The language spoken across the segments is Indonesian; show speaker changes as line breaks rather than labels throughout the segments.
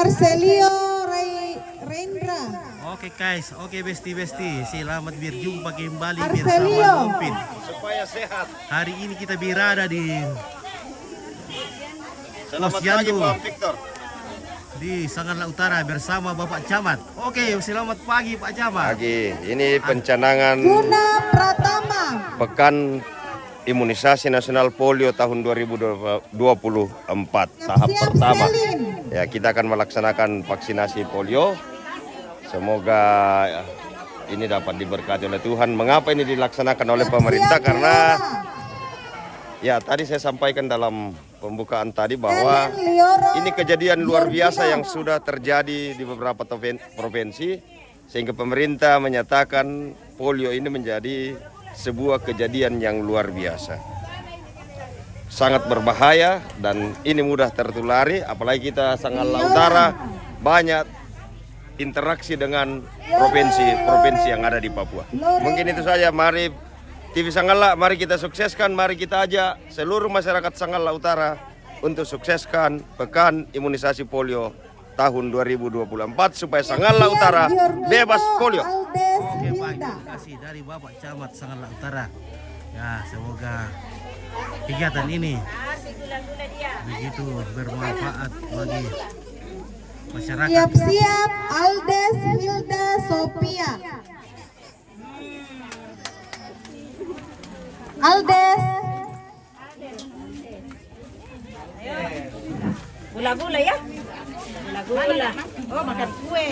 Arcelio Rendra.
Oke guys, oke besti-besti, selamat berjumpa kembali
Arcelio.
bersama Mumpin.
Supaya sehat.
Hari ini kita berada di
Selamat pagi
Posyandu
Pak Victor.
di Sanganla Utara bersama Bapak Camat. Oke, selamat pagi Pak Camat.
Pagi, ini pencanangan
Guna Pratama.
Pekan Imunisasi Nasional Polio tahun 2024 tahap
Siap-siap
pertama.
Selin.
Ya, kita akan melaksanakan vaksinasi polio. Semoga ini dapat diberkati oleh Tuhan. Mengapa ini dilaksanakan oleh pemerintah?
Siap-siap
Karena
Liora.
ya tadi saya sampaikan dalam pembukaan tadi bahwa
Ellen Lioro.
ini kejadian luar biasa
Georgina.
yang sudah terjadi di beberapa provinsi, sehingga pemerintah menyatakan polio ini menjadi sebuah kejadian yang luar biasa. Sangat berbahaya dan ini mudah tertulari, apalagi kita Sanganla Utara banyak interaksi dengan provinsi-provinsi yang ada di Papua. Mungkin itu saja, mari TV Sanganla, mari kita sukseskan, mari kita ajak seluruh masyarakat Sanganla Utara untuk sukseskan Pekan Imunisasi Polio tahun 2024 supaya Sanganla Utara bebas polio.
Aldes
Oke Pak,
Hilda.
terima kasih dari Bapak Camat Sanganla Utara. Ya, semoga kegiatan ini begitu bermanfaat bagi masyarakat.
Siap-siap Aldes Hilda Sophia. Aldes.
Gula-gula ya? Gula-gula. Oh, makan kue.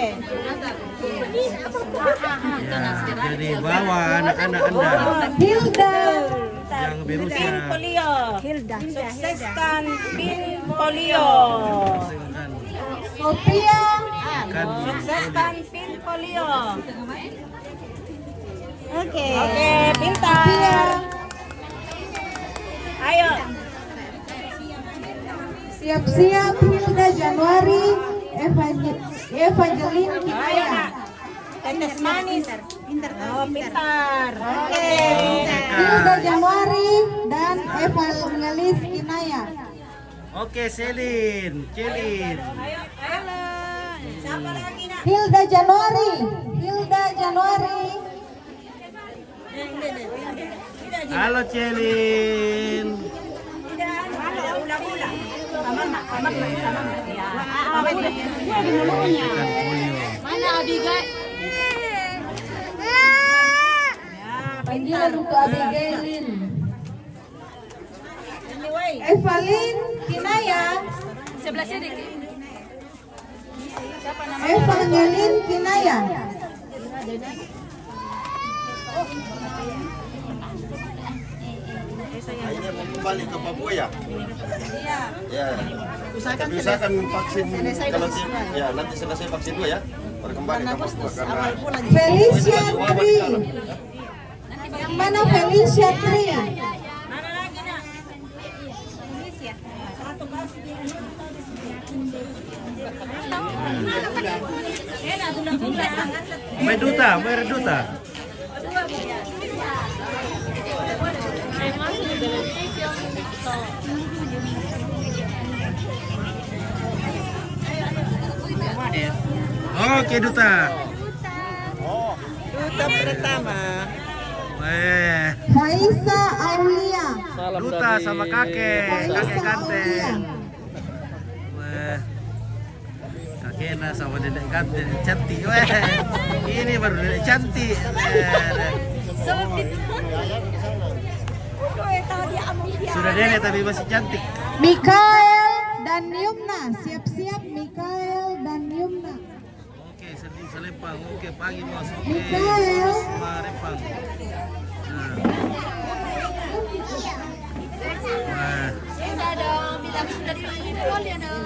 Ya, jadi bawa anak-anak Anda
Hilda.
yang berusia
Pin polio. Hilda. Sukseskan pin polio.
dengan
Sophia.
kan
Sukseskan pin polio. Oke, pintar. Ayo.
Siap-siap Hilda Januari. Evangeline
Ayo
Kinaya.
nak. Tetes manis. Oh, pintar. Oke.
Hilda Januari dan Evangelis Kinaya.
Oke, Celin.
Ayo. Siapa lagi nak?
Hilda Januari. Hilda Januari.
Halo Celin.
Ada ulang-ulang. Taman.
Kan polio.
Mana Abigail?
Panggilan untuk Abigailin. Evalin Kinaya.
Sebelah sini.
Evangeline Kinaya.
Ini mau kembali ke Papua ya? Iya. Ya. Usahakan vaksin kalau ya nanti selesai vaksin 2 ya. Baru kembali ke Papua karena
Felicia Tri. Yang mana Felicia Tri?
Mana lagi nak?
Meduta. Oke, Duta.
Duta pertama.
Faisa Aulia.
Duta sama kakek ganteng. Kakeknya sama dedek ganteng cantik. Ini baru dedek cantik. Sudah nenek tapi masih cantik.
Mikael dan Yumna. Siap-siap Mikael dan Yumna.
Oke, sedih selempang. Oke, pagi bos. Oke,
Mikael.
Marempang. Wah.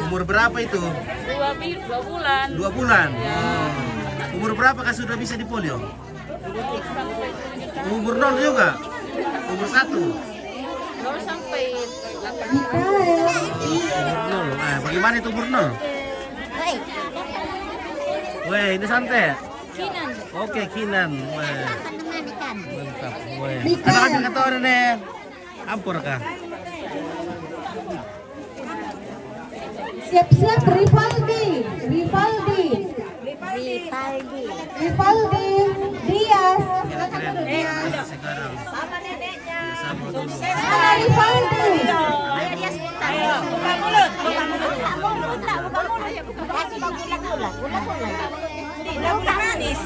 Umur berapa itu?
2 bulan.
2 bulan. Oh. Umur berapa kan sudah bisa di polio? Umur 0 juga? Umur 1?
0 sampai 8.
Mikael.
Umur 0. Bagaimana itu umur 0? Weh, ini santai.
Kinan.
Oke, Kinan. Weh. Mantap. Weh.
Mikael.
Anak kata orang nih. Ampur kah?
Siap-siap Rivaldi. Rivaldi Dias.
Keren-keren.
Dias.
Sekarang.
Sama neneknya.
Sama dulu.
Mana Rivaldi?
Ayo, buka mulut. Buka mulut. Buka mulut. Buka mulut. Kasih bulat-bulat. Bulat-bulat. Tidak manis.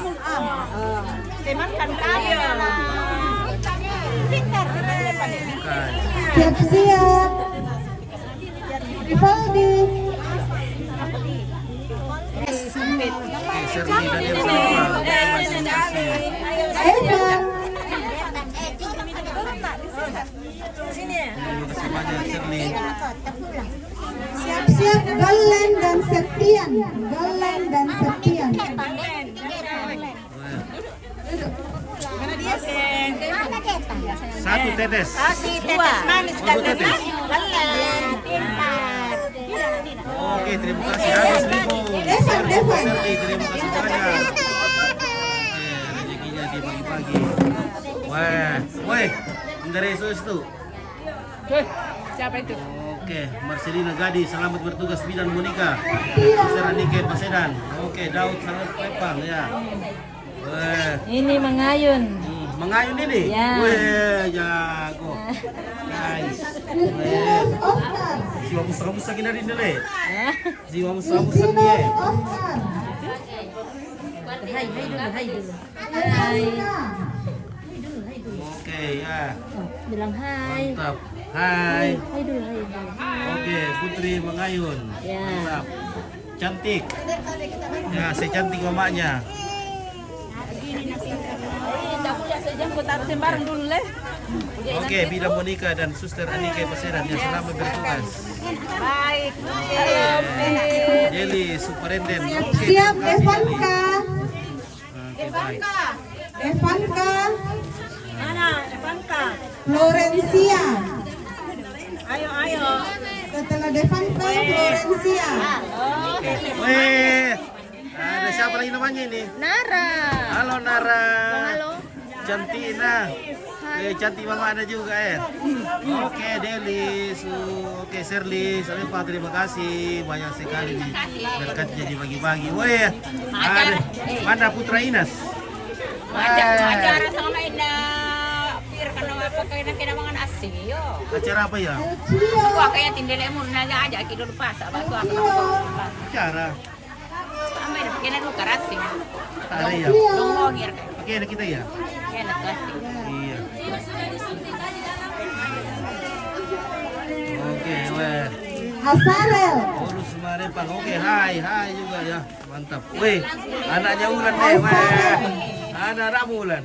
Dimakan ayo. Pintar.
Bukan.
Siap-siap. Rivaldi.
Oke, Serli dan Irfan.
Evan.
Sini.
Terima kasih banyak Serli.
Siap-siap Galen dan Septian. Galen dan Septian.
Satu tetes.
Kasih tetes manis
Oh,
dan
dua tetes.
Kalian pintar.
Oke, terima kasih. Habis Libo.
Devan, Devan.
Serli, terima kasih banyak. Oke, rezekinya dibagi-bagi. Wah, woi, dari Yesus tuh.
Siapa itu?
Oke, Marcelina Gadi, selamat bertugas bidan Monika. Sarah Nike Pasedan. Oke, Daud Sangat Pepang ya. Wah,
Ini mengayun.
mengayun ini.
Ya.
Wah, jago. Guys.
Justinus Oscar.
Jiwa musa-musa kina rin nila eh. Jiwa musa-musa
Justinus
niya eh.
Oscar.
Hai dulu, hai dulu.
Evalina.
Oke, ya.
Bilang hai.
Mantap. Hai.
Hai dulu, hai dulu.
Oke, Putri mengayun.
Ya.
Mantap. Cantik. Ya, saya cantik mamanya.
Bareng dulu leh.
Oke, Bidan Monika dan Suster Anike Pasedan yang selamat bertugas.
Baik.
Jelly Superintendent. Oke,
Siap
terima kasih, Jelly.
Evanka.
Oke, baik.
Evanka.
Mana? Evanka.
Florencia.
Ayo, ayo.
Setelah Devanka, Florencia.
Oke. Weh, ada siapa lagi namanya ini?
Nara.
Halo Nara.
Halo.
Cantina. Cantik mama ada juga ya. Oke, Deli, oke Serli, Pak terima kasih banyak sekali nih berkatnya dibagi-bagi. Woi, ada mana Putra Inas?
Acara sama Indah Pir karena apa kena mangan asing yo.
Acara apa ya?
Elcio.
Wah kayak tindele mun nanya aja kidul pas apa tuh aku
Acara.
sampai kena lu karasing.
Ada ya.
Ngomong ya kayak
Oke, ada kita ya.
kena kasing.
Iya. Oke, weh.
Asarel.
Urus Marepang. Oke, hai juga ya. Mantap. Weh, anaknya Ulan deh, weh. Anak Ramu Ulan.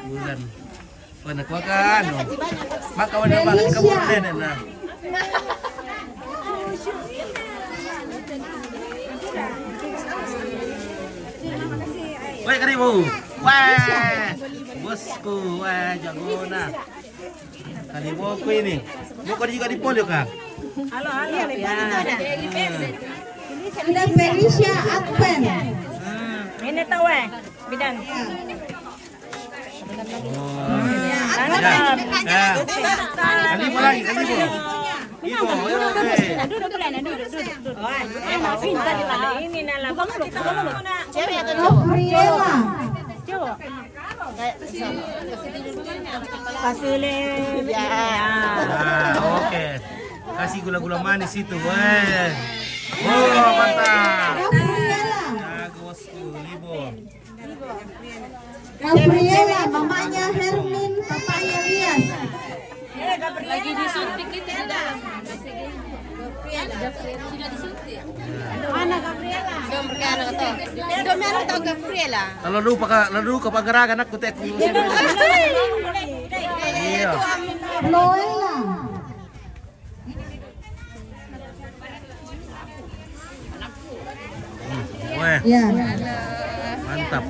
Ulan. Wah, nak makan. Maka wadah makan kamu den nah. Weh, karibu. Weh. Bosku, weh, jago nah. Karibu aku ini. Bukan juga di polio, Kang.
Halo, halo.
Ada Felicia Advent.
Ini tahu bidan.
Kalibu lagi, kalibu. Ibu, oke.
Duduk dulu, duduk. Emang pintar pada ini nala. Kamu lu. Cewek atau
Gabriela.
cowok? Kasih le.
Oke. Kasih gula-gula manis itu, weh. Oh, mantap.
Gabriela.
Jago bosku, libo.
Gabriela, mamanya Hermin, papanya Rias.
Lagi disuntik itu di dalam. Sudah disuntik.
Mana Gabriela?
Belum berkana kata. Belum ada tahu Gabriela.
Lalu ka pagaragan aku tek. Iya.
Loela.
Weh,
Ya.
mantap.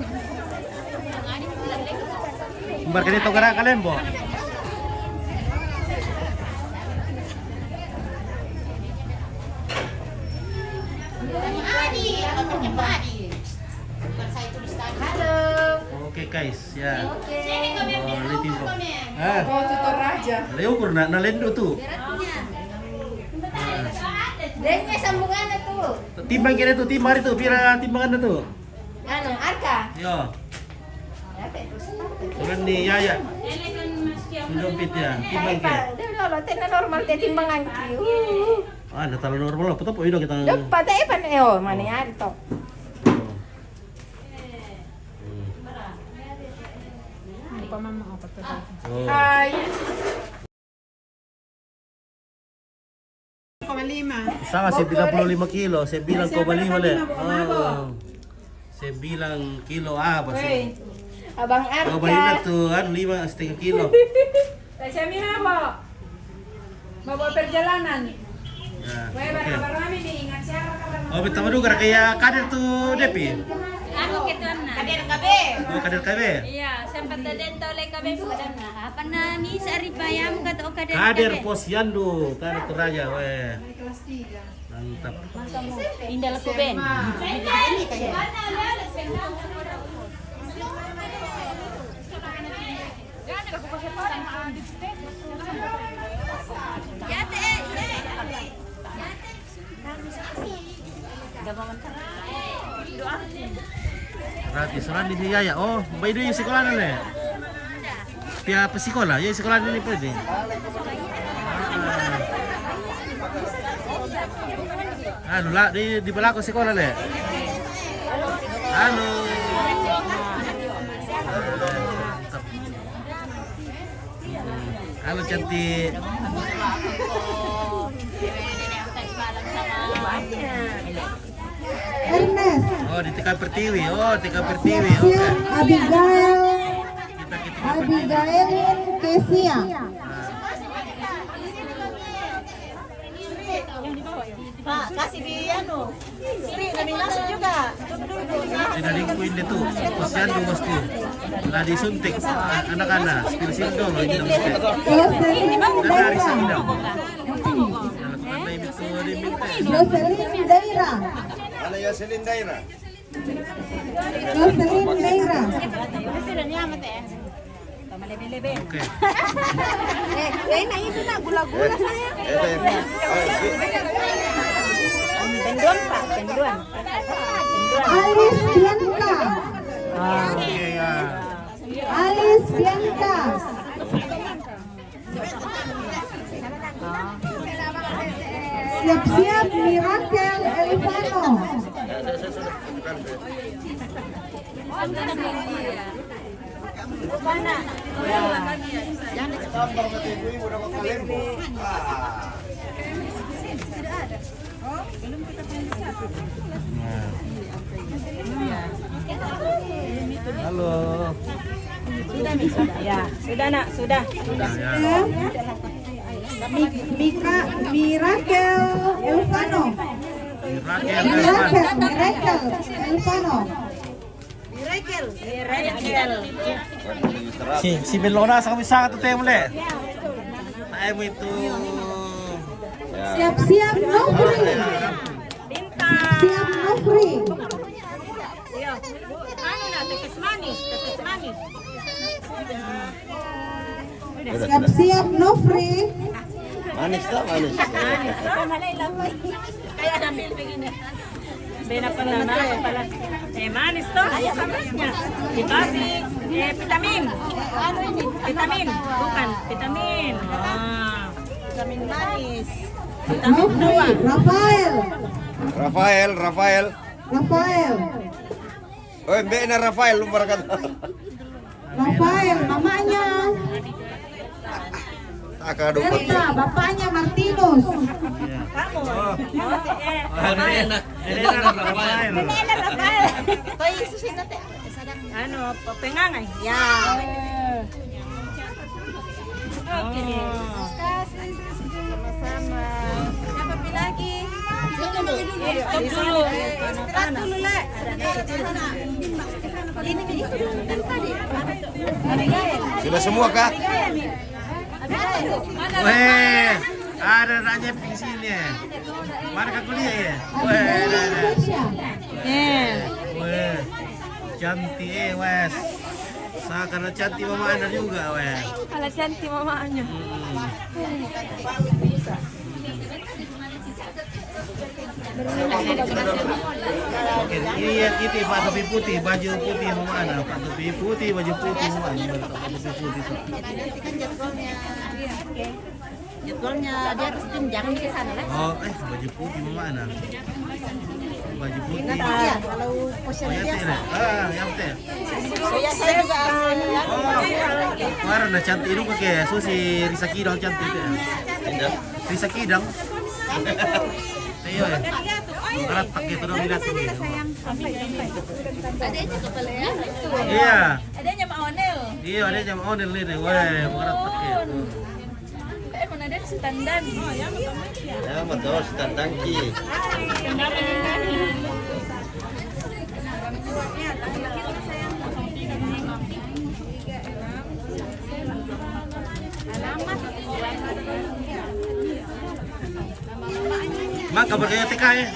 Umbar kanito gara kalian, Bo. Oke guys, ya. Oh, litin po. Ah. Tutor aja. Leo kurna na lendo tu.
Dan sambungan itu.
Timbang kira itu, timbang itu, pira timbangan itu.
Ano, arka?
Yo. Sudah nih Yaya. Dompet ya, timbang ke.
Dolo, tena normal te timbangan ki.
Ah, dah terlalu normal lah. Betul po kita.
Dapat eh pan mana yan to?
Oh.
Ay.
Sama 95 kilo, 9,5 le. Oh. 9 kilo bos.
Abang
Oh, banyak
Arka.
tuh kan 5,5 kilo.
Saya minabo. Bawa perjalanan.
Ya,
Weh,
oke.
baru kami diingat siapa kabar.
Oh, betapa juga kayak kader tuh Depi.
Ano gitu na?
Kader kabe.
Oh, kader KB.
Iya, sempat din to like kami bukan na. Apa na ni sa ripayam ka to kader.
Kader Posyandu, kader Toraja, weh. Mantap.
Indal ko ben.
Gratis, orang di Yaya. Oh, mbak itu yung sekolah nila eh. Pihak pesikola, yung sekolah nila pwede. Ano lah, di bala ko sekolah le. Halo. Mantap. Halo cantik.
Ernest,
Oh, di TK Pertiwi. Oh, TK Pertiwi. Oke.
siap Abigail,
Kita
Abigail Kesia.
Pak, kasih di ano. Sri, kami masuk juga.
Dinalingkuin dito. Posyandu bosku. Lah disuntik anak-anak. Spirsindo loh ini mesti.
Jocelyn
Dari sa
Daira.
ilaw. Nalakukan na ibig ko limite.
Jocelyn Daira.
Ano yung silindaira?
Jocelyn Daira.
Oke.
Na itu na gula-gula saya. Penduan Pak, penduan.
Alice Bianca.
Oke ya.
Alice Bianca. Siap-siap Mirakel Elvano.
Halo.
Ya, sudah nak, sudah.
Ya.
Mirakel Elvano.
Rakel.
Mirakel Elvano.
Si Belona sa kami sa tayo muli. Tayo mo itu.
Siap-siap Nofri. Siap Nofri.
Ano na, tekes manis, tekes manis.
Siap-siap Nofri.
Manis tak manis?
Kaya namin begini. Bena pa na pala. Manis to. Kamarnya. Dikasih vitamin. Ano ini? Vitamin. Bukan, vitamin. Vitamin manis.
Nofri. Rafael.
Rafael.
Rafael.
Oh, mbak na Rafael, lupa kata.
Rafael, mamanya.
Akado
Berta, bapaknya Martinus.
Elena Rafael.
Toy susunod natin. Ano, pengangay. Ya. Okay. Sama-sama. Siapa lagi? Stop dulu. Istirahat dulu, Le.
Sudah semua kah?
Weh, ada nanya di sini ya. Mana kak kuliah ya? Weh, cantik wes. Karena cantik mama ada juga weh.
Kalau cantik mamanya.
Oke, iya itu Pak topi putih, baju putih mau mana? Pak topi putih, baju putih mau mana? Pak topi putih.
Jadwalnya dia harus jenjang ke sana lah.
Oh, baju putih mau mana? Baju putih.
Iya, kalau posisi
yang
biasa.
yang teh.
Saya juga
Kemarin udah cantik itu pakai Susi Risa Kidang cantik ya. Risa Kidang. Iya ya. Karat pakai itu dong lihat tuh.
Adanya kepala ya.
Iya.
Adanya Mak Onel.
Iya, ada jam onel ini. Weh, karat pakai.
Mana ada si Tandan.
Ya, betul, standang ki.
Mak kabar kayak TK ya?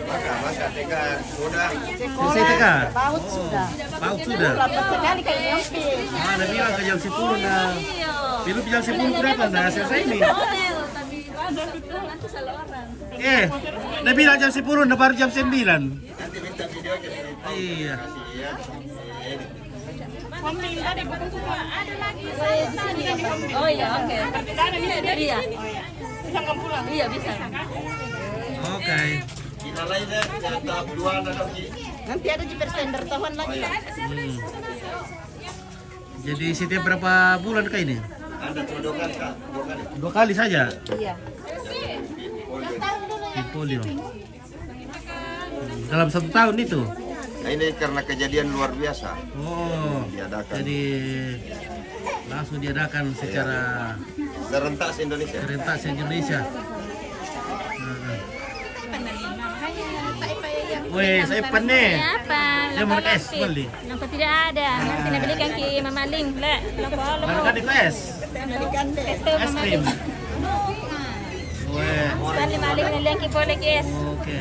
Maka TK sudah.
Selesai TK?
Paut sudah.
Paut sudah.
Sekali kayak nyampe.
Ada bilang ke jam 10 nah. Pilu jam 10 berapa nah selesai ini?
Onel, tapi bagus itu nanti salah orang.
Dia bilang jam 10 nah baru jam 9.
Nanti minta video aja.
Iya.
Oh iya, oke. Iya. Iya bisa.
Oke.
Kita lainnya tahap 2 ada ki.
Nanti ada di persender tahun lagi lah.
Jadi setiap berapa bulan kah ini?
Ada 2 kali Kak. 2 kali.
2 kali saja.
Iya.
Di polio. Dalam 1 tahun itu.
Nah, ini karena kejadian luar biasa.
Oh.
Diadakan.
Jadi langsung diadakan secara
Serentak se-Indonesia.
serentak se-Indonesia. Weh, saya pandai.
Apa?
Saya mau es beli.
Nampak tidak ada. Nanti nak belikan ke Mama Ling. Lek,
Mana kan itu es? Es krim. Weh.
Tadi maling nilang ke boleh ke es.
Oke.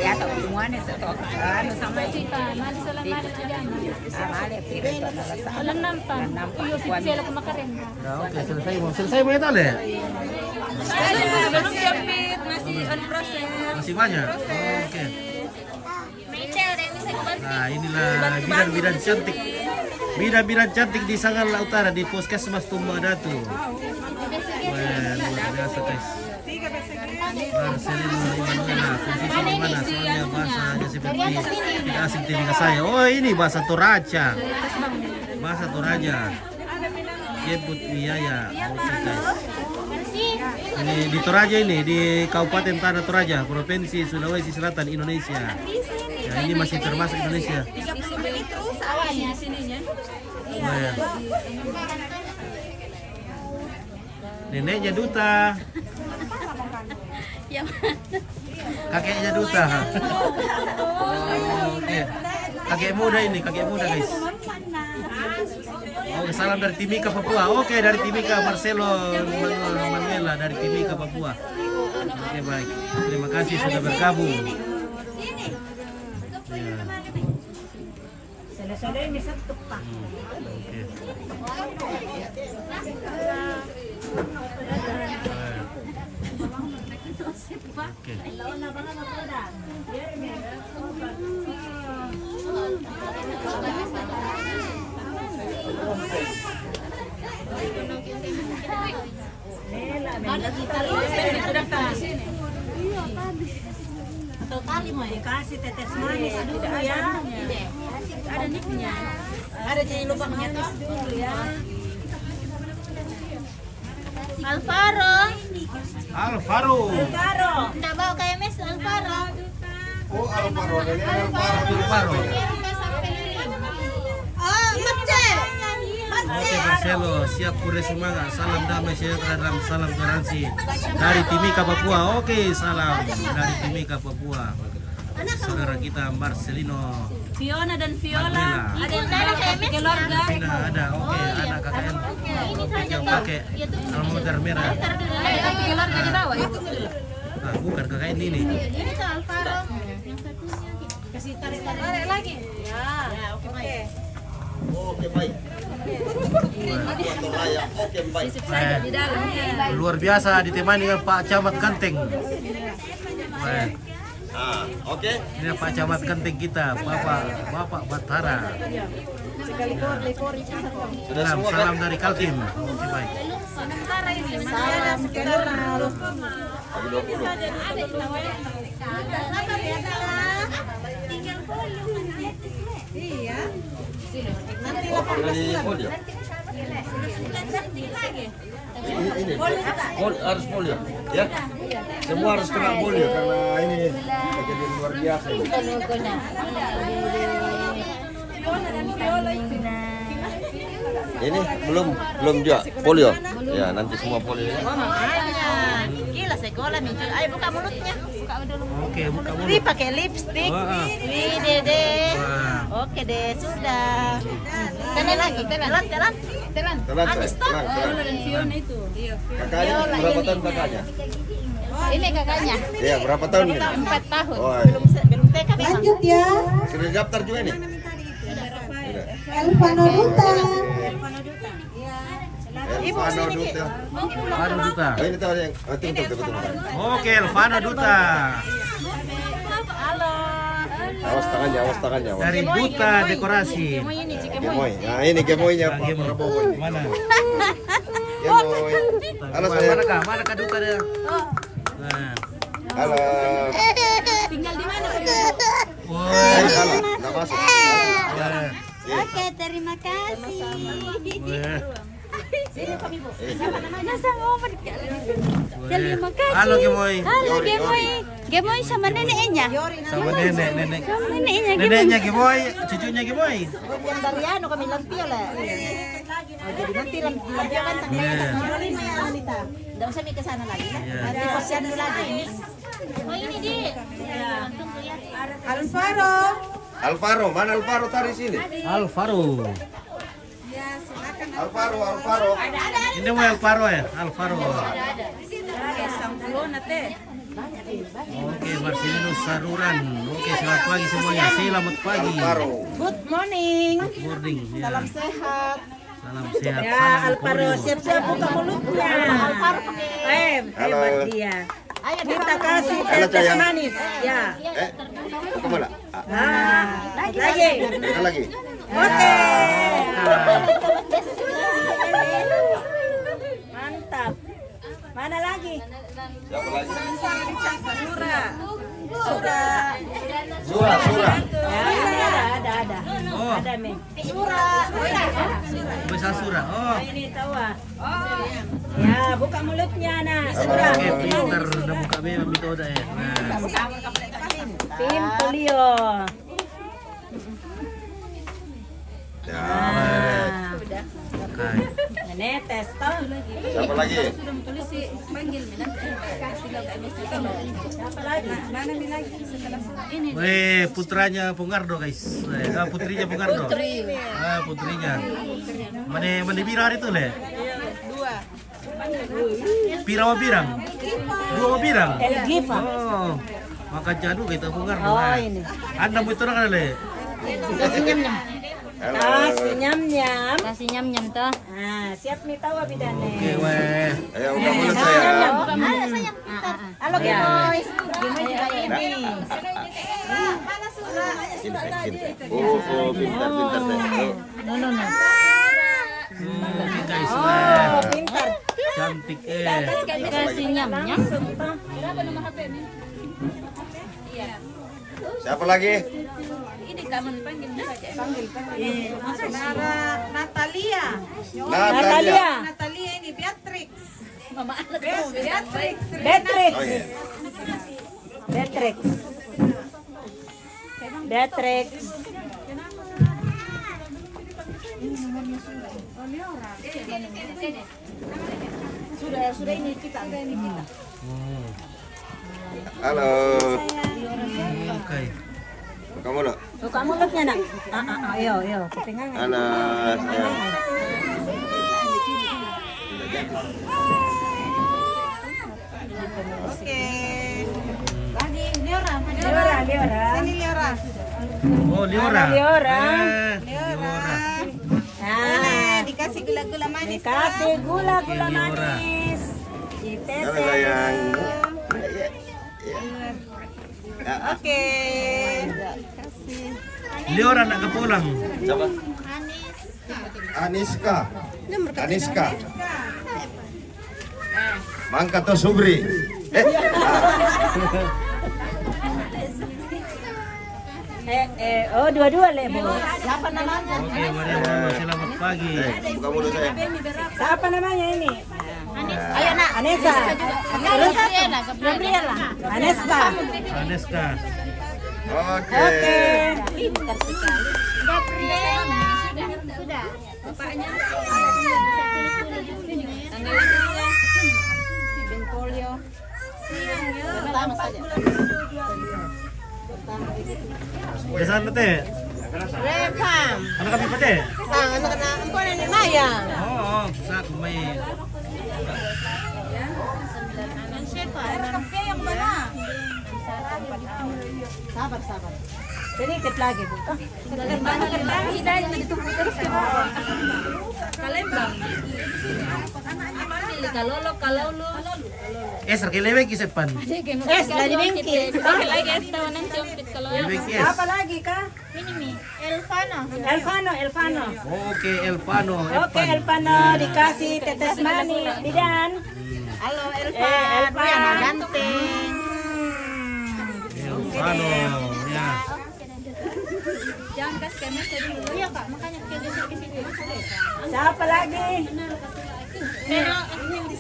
Ya tak hubungannya satu kan sama
Si Pa, mali salam mali tidak.
sama ada piring itu adalah sama.
Alam nampak. Iyo si Sela kumakarin.
Ya, oke, selesai mau itu le.
Belum siapit, masih on proses.
Masih banyak. Oke. Nah, inilah bidan-bidan cantik. Bidan-bidan cantik di Sanggala Utara di Puskesmas Tumbadatu. Wah, luar biasa guys. Marcelino Imanuela, posisi di mana? Soalnya bahasanya seperti tidak asing telinga saya. Oh, ini bahasa Toraja. Bahasa Toraja. Jebut Wiyaya. Oke guys. Ini di Toraja ini, di Kabupaten Tanah Toraja, Provinsi Sulawesi Selatan, Indonesia. Ya, ini masih termasuk Indonesia. Oh, ya. Neneknya duta. Kakeknya duta. Oh, oke. Kakek muda ini, kakek muda guys. Oke, salam dari Timika, Papua. Oke, dari Timika, Marcelo Manuela dari Timika, Papua. Oke, baik. Terima kasih sudah bergabung. Ya.
Selesai ini satu pak.
Oke. Oke.
Kali mau dikasih tetes manis dulu ya. Ada niknya. Ada jadi lubangnya dulu ya.
Alvaro.
Alvaro.
Enggak bawa kayak mes Alvaro.
Oh, Alvaro ini Alvaro.
Oh, Mece.
Oke, Marcelo, siap pure semangat. Salam damai sejahtera dalam salam toleransi dari Timika, Papua. Oke, salam dari Timika, Papua. Saudara kita Marcelino.
Fiona dan Viola.
Manuela.
Ada yang pakai keluarga.
Tidak ada. Oke, anak KKN yang pakai almoter merah.
Ada keluarga di bawah itu.
Nah, bukan KKN ini.
Ini tuh Alvaro. Yang satunya kasih tarik lagi. Ya, oke baik.
Oke, baik. Foto layak. Oke, baik.
Luar biasa ditemani dengan Pak Camat Ganteng. Wah,
Oke.
ini Pak Camat Genteng kita, Bapak Batara.
Sudah
Salam,
semua kan?
salam dari Kaltim. Oke, baik.
Salam kenal.
Bagi 20. Dari folio. Ini harus folio, ya. Semua harus kena folio karena ini kejadian luar biasa. Ini belum juga folio. Ya, nanti semua folio ya.
Oh, makanya. Gila sekolah minta. Ayo buka mulutnya. Buka dulu.
Oke, buka mulut.
Ini pakai lipstick.
Wah.
Wih, Dede.
Wah.
Oke deh, sudah. Telan lagi, telan.
Telan,
Habis toh.
Kakaknya berapa tahun kakaknya?
Ini kakaknya.
Iya, berapa tahun ini?
4 tahun.
Oh,
Belum TK memang.
Lanjut ya.
sudah daftar juga nih? Sudah.
Elvano Duta.
Elvano Duta.
Elvano Duta.
Oh, ini tahu yang tunggu.
Oke, Elvano Duta.
Halo.
Awas tangannya.
Dari Duta Dekorasi.
Gemoy ini,
Gemoy. Nah, ini gemoynya Pak
Gemoy.
Prabowo ini.
Mana?
Gemoy. Halo saya.
Manakah Duta dia? Nah.
Halo.
Tinggal di mana?
Wah.
Halo. Enggak masuk.
Wah.
Oke, terima kasih.
Wah.
Nasa ngomong. Terima kasih.
Halo Gemoy.
Halo Gemoy. Gemoy sama neneknya.
Sama nenek.
Neneknya
Neneknya Gemoy, cucunya Gemoy.
Yang dari anu kami lampio lah. Oh, jadi nanti lampio kan tanggal
Iya.
wanita. Enggak usah mikir sana lagi.
Iya.
Nanti posyandu lagi. Oh ini di.
Alvaro.
Alvaro, mana Alvaro tadi sini?
Alvaro.
Alvaro.
Ini mau Alvaro ya? Alvaro. Oke, Marcelino Saruran. Oke, selamat pagi semuanya. Selamat pagi.
Alvaro.
Good morning.
Good morning. Ya.
Salam sehat.
Salam sehat.
Ya,
Salam
Alvaro
polio.
siap-siap buka mulutnya. Alvaro pakai.
Halo.
Dia. Ayo kita kasih
Halo,
teh
sayang.
manis. Ya.
Ke mana?
Lagi.
Ada lagi.
Oke. Mantap. Mana lagi?
Siapa lagi?
Sura.
Sura.
Ya, ada.
Oh,
Ada, Men.
bisa Sura. Oh,
Ini tahu ah. Ya, buka mulutnya nah.
oke, pintar. Udah buka memang metode ya. Nah,
Tim polio.
Ya.
oke.
Netes toh.
Siapa lagi?
Siapa lagi? Mana lagi?
Weh, putranya Pungardo guys. Putrinya Pungardo. Putrinya. Mana birang itu le? Pirang birang. Dua birang.
El Gifa.
Oh, makan jadu kita Pungardo.
Oh, ini.
Anda mau itu kan le?
Kasih nyam-nyam.
Kasih nyam-nyam toh.
Nah, siap nih tahu bidane.
Oke, weh.
Ayo buka mulut saya.
Halo Gemoy. Gemoy juga ini.
Oh, pintar saya.
No.
Oke guys,
Oh,
weh.
pintar.
Cantik
Kasih nyam-nyam.
Siapa lagi?
Natalia.
Natalia.
Natalia ini Beatrix.
Beatrix.
Oh iya.
Beatrix. Sudah ini kita.
Halo.
Oke.
Buka mulut.
Buka mulutnya nak. Ayo. Kepengangan.
Anak saya.
Oke.
Lagi Liora.
Sini Liora.
Oh, Liora.
Liora.
Liora.
Nah,
Dikasih gula-gula manis.
dikasih gula
Liora.
manis.
Halo sayang.
Oke.
Liora nak kepulang.
Siapa? Aniska. Mangka to Subri.
Oh dua-dua Bu. Siapa namanya?
Oke, Mariana, selamat pagi.
Buka mulut saya.
Siapa namanya ini? Ayo nak. Anessa. Gabriela. Aneska.
Aneska.
Oke.
Pintar sekali.
Gabriela. Sudah. Bapaknya. Bentolio. Pertama saja.
Kesan teh.
Repam.
Anak kami teh.
Anak ampun ini Maya.
Oh, sak main.
Sabar. Sedikit lagi Bu.
Serkelewek kisepan.
Lagi bingkit.
Kelewek es.
Apa lagi kah? Elvano.
Oke, Elvano.
Oke, Elvano dikasih tetes manis. Didan.
Halo
Elvano
ganteng.
Elvano, ya.
Jangan kasih kemes dulu. Iya Kak, makanya geser ke situ.
Siapa lagi?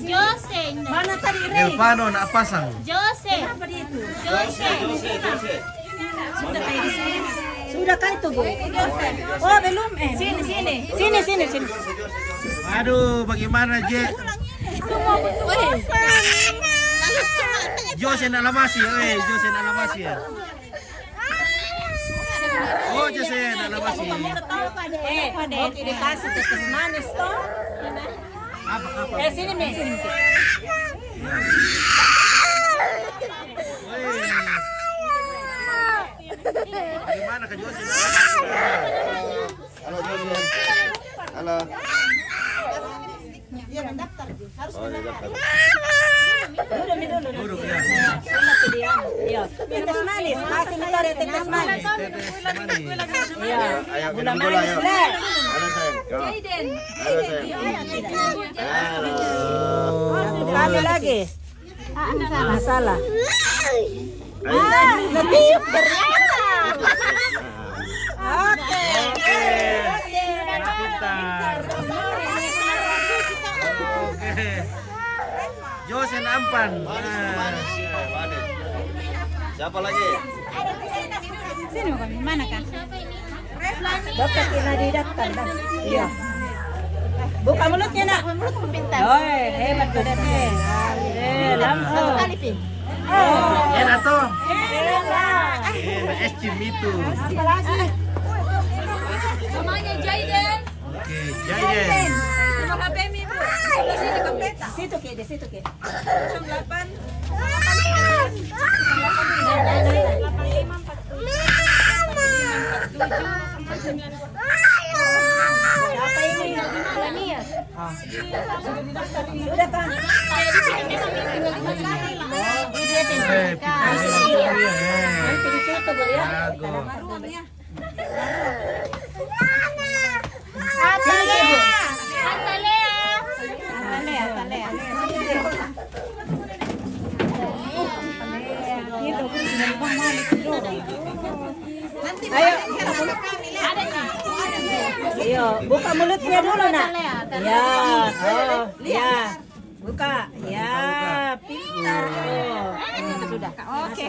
Jose.
Mana tadi Rey?
Elvano nak pasang.
Jose. Jose.
Sudah kan itu Bu? Oh belum Sini.
Aduh, bagaimana Je? Jose nak lamasi, Jose nak lamasi ya. Oh, Jose nak lamasi.
Oke dikasih tetes manis toh.
Apa?
Sini Mi.
Bagaimana ke Jose nak lamasi?
Halo Jose. Halo. Oh, dia daftar.
Duduk ya.
Iya. Tetes manis, kasih motor ya tetes manis.
Tetes manis.
Iya.
Ayo
Gula
minum gula
manis
ayo.
Le.
Halo sayang. Halo sayang. Halo.
Kami lagi. Masalah. Lebih ternyata. Oke.
Anak pintar. Oke. Jose Ampan.
Siapa lagi?
Sini kami, mana Kak?
Dokter Tina didaftar dah. Iya. Buka mulutnya nak. Oh, hebat tuh Dede. Langsung.
Enak toh.
Enak.
Es itu.
Apa lagi?
Namanya Jaiden.
Oke, Jaiden.
Nomor HP Mi Bu.
Situ ke, di situ ke.
08.
Siapa ini? Sudah kan? Nanti di situ Bu ya. Ayo. Ayo, buka mulutnya dulu nak. Ya, oh, ya. Buka, ya, pintar. Oh, sudah. Oke,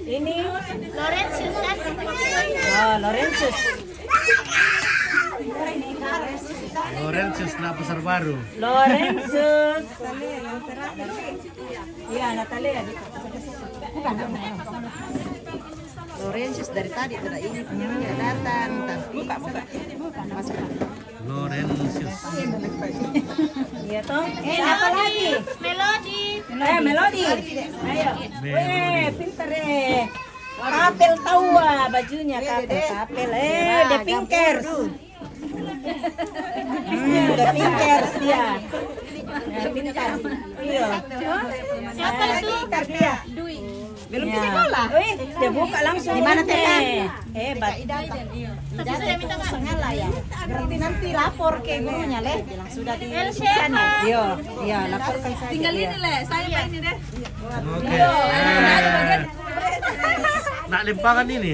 ini
Lorenzius kan?
oh, Lorenzius.
Lorenzius nak pasar baru.
Lorenzius. Iya, Natalia. Bukan.
Lorenzius dari tadi tidak ini punya datang. Buka. Masuk.
Lorenzius.
Iya toh. Apa lagi?
Melody.
Melody. Ayo. Pintar Kapel tawa bajunya kapel. The Pinkers. Udah pinter dia. Ya, pintar. Iya.
Siapa itu?
Pintar dia. Belum bisa sekolah. Wih, dia buka langsung. Di mana teh? Hebat. Sudah minta sengalah ya. Berarti nanti lapor ke gurunya leh. Bilang sudah di sana. Iya, laporkan saja.
Tinggal ini Le, saya Pak ini deh.
Oke. Nak limpangan ini.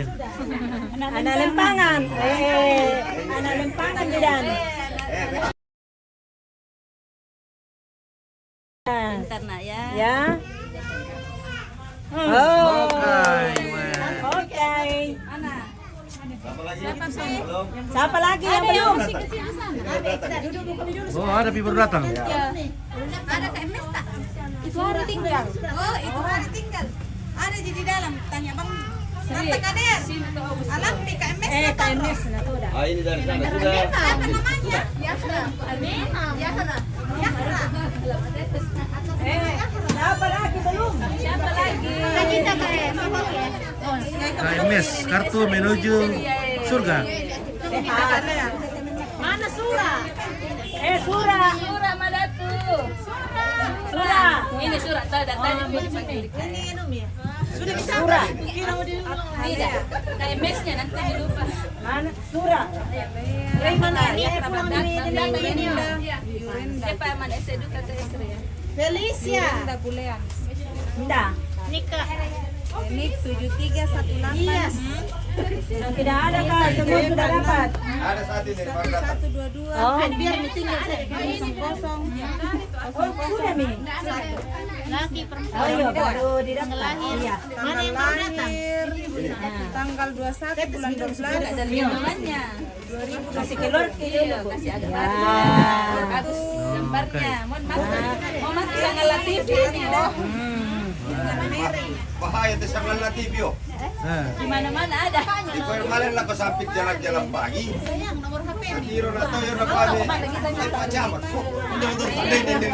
Anak lempangan. Anak lempangan di dan.
Bentar nak ya.
Ya. Oh.
Oke.
Siapa lagi yang belum?
Oh, ada pi baru datang.
Ada KMS tak? Itu hari tinggal. Oh, itu hari tinggal. Ada di dalam. Tanya Bang. Nanti kader. Alam di KMS.
KMS nah tuh dah.
Ini dari sana sudah.
Apa namanya? Yahra. Yahra. Yahra.
Siapa lagi belum?
Siapa lagi? Kita KMS.
KMS, kartu menuju surga.
Mana Sura?
Sura.
Sura Madatu.
Sura.
Ini Sura tahu datanya ini
Sura.
Tidak. KMS-nya nanti dilupa.
Mana? Sura. Mana? Ini.
Siapa yang mana Edu kata Esra ya?
Felicia.
Enggak.
Nikah.
Ini 7318.
Iya.
Yang tidak ada Kak, semua sudah dapat.
Ada saat ini baru datang.
122.
Oh,
Biar tinggal saya.
Kosong.
sudah Mi.
Laki perempuan.
Oh iya, baru didapat. Iya.
Mana yang mau datang?
Tanggal 21 bulan 12.
Ada lingkungannya.
Kasih keluar ke dulu.
Kasih ada
Ya.
bagus gambarnya. Mau masuk sangat TV ini.
Bahaya itu sangat latif yo.
Nah,
Di mana-mana ada.
Di kemarin lah kesampit jalan-jalan pagi.
Sayang nomor HP.
Tiro na to yun na pagi. Ay pacamat ko. Hindi ito pandai din.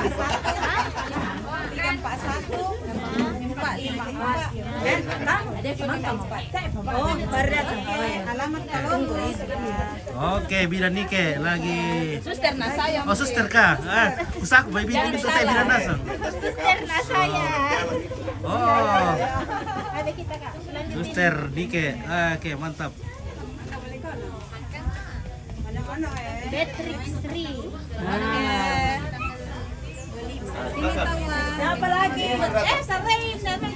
341.
Oh, baru datang.
Alamat Kalongo.
oke, bidan Nike lagi.
Suster nah sayang.
Oh, suster kah? Usahaku bayi bidan itu teh bidan nasang.
Suster nah sayang.
Oh,
Ada kita Kak.
suster Nike. Oke, mantap.
Beatrix Sri.
Siapa lagi?
Sarein dapat.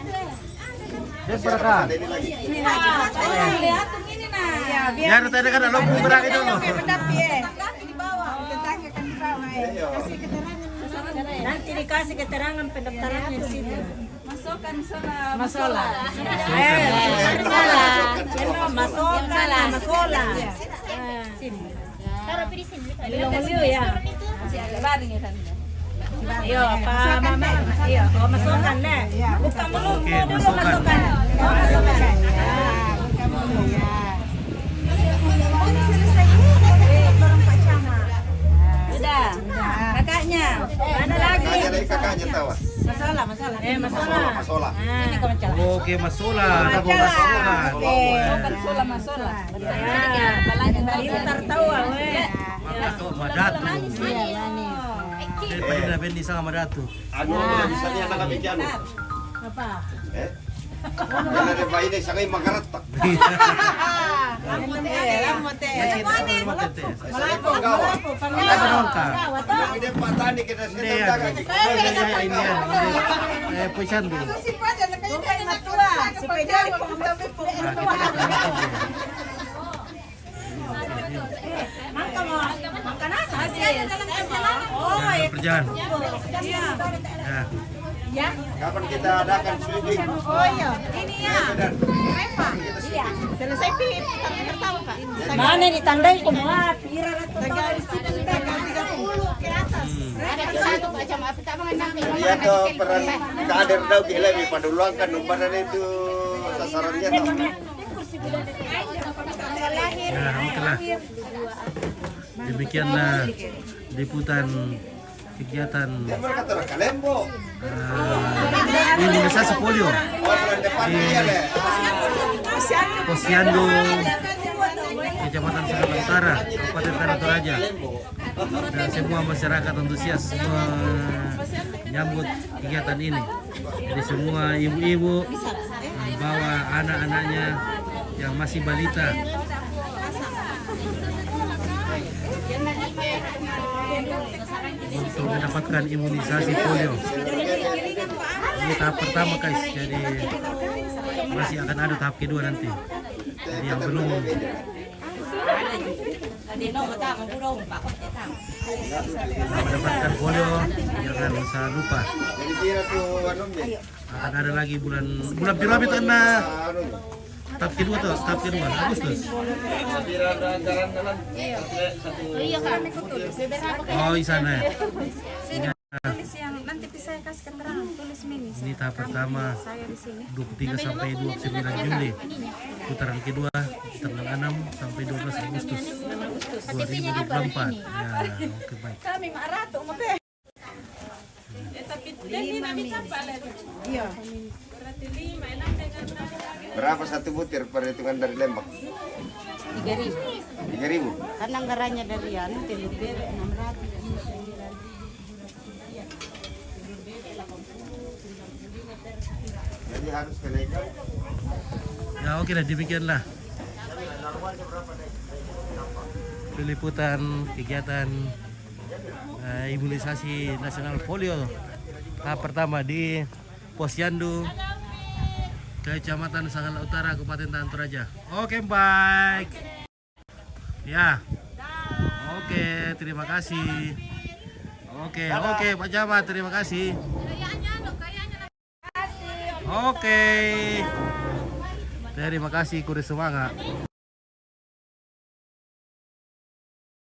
Dia berkah.
Ini lagi.
Lihat ini nah.
Ya, nanti ada kan lo berak itu loh.
Nanti dikasih keterangan pendaftarannya di situ.
Masukkan sana.
Masalah. Masalah.
Taruh di sini.
Belum ya.
Masih agak baring ya kan.
Iya, Pak Mama. Iya, oh masukkan deh. Bukan belum
Oke,
dulu
masukkan.
masukkan. Oh, masukkan.
Sudah. Kakaknya.
Mana lagi?
Kakaknya dari kakaknya tahu.
Masalah.
Masalah.
Ini kau mencela.
Oke, masola. Ada masola.
Sola masola.
Pintar tahu we.
Maka madatu. Daripada bendi sama madatu.
Ano bisa niya nakabigyan.
Apa?
Wala rin ba ini sangay magaratak. Sangay panggawa.
Panon ka.
Hindi patani kita sa
Hindi yan.
dagat.
Ini yan. Eh, pusyando.
Si Pajan na kayo tayo matua. Si Pajan po ang tabi po.
Mangka na.
Oh, berjalan. Ya.
Kapan kita adakan swimming?
Oh iya. Ini ya. Reva. Selesai pihit. Tertawa Pak.
Mana ditandai kumah pira
Tanggal 30 ke atas.
Ada satu macam apa tak mengenal.
Iya tuh peran kader daw gila may paduluan kan umpanan itu sasarannya tuh.
Nah, okelah. Demikianlah liputan kegiatan
Mereka terang kalembo.
imunisasi polio
Oh, bulan depan
di
iya deh.
Posyandu Kecamatan Sagala Utara, Kabupaten Tanah Toraja. Dan semua masyarakat antusias menyambut kegiatan ini. Jadi semua ibu-ibu membawa anak-anaknya yang masih balita untuk mendapatkan imunisasi polio. Ini tahap pertama guys, jadi masih akan ada tahap kedua nanti. Jadi yang belum mendapatkan polio jangan usah lupa. Akan ada lagi bulan biru itu kena tahap kedua tuh, tahap kedua Agustus. Oh di sana ya.
Tulis yang nanti saya kasih keterangan, tulis mini.
Ini tahap pertama 23 sampai 29 Juli. Putaran kedua tanggal 6 sampai 12 Agustus 2024. Ya, oke baik.
Kami marato mo te. Tapi hindi namin sampai. Iya.
Berapa satu butir perhitungan dari Lembang?
3.000.
3.000.
Kan anggarannya dari anu telur bebek 600.
Jadi harus kenaikan.
Ya oke lah, demikianlah peliputan kegiatan imunisasi nasional polio tahap pertama di Posyandu, Kecamatan Sagala Utara, Kabupaten Tanah Toraja. Oke baik. Ya. Oke, terima kasih. Oke, Pak Camat, terima kasih. Oke. Terima kasih, kudu semangat.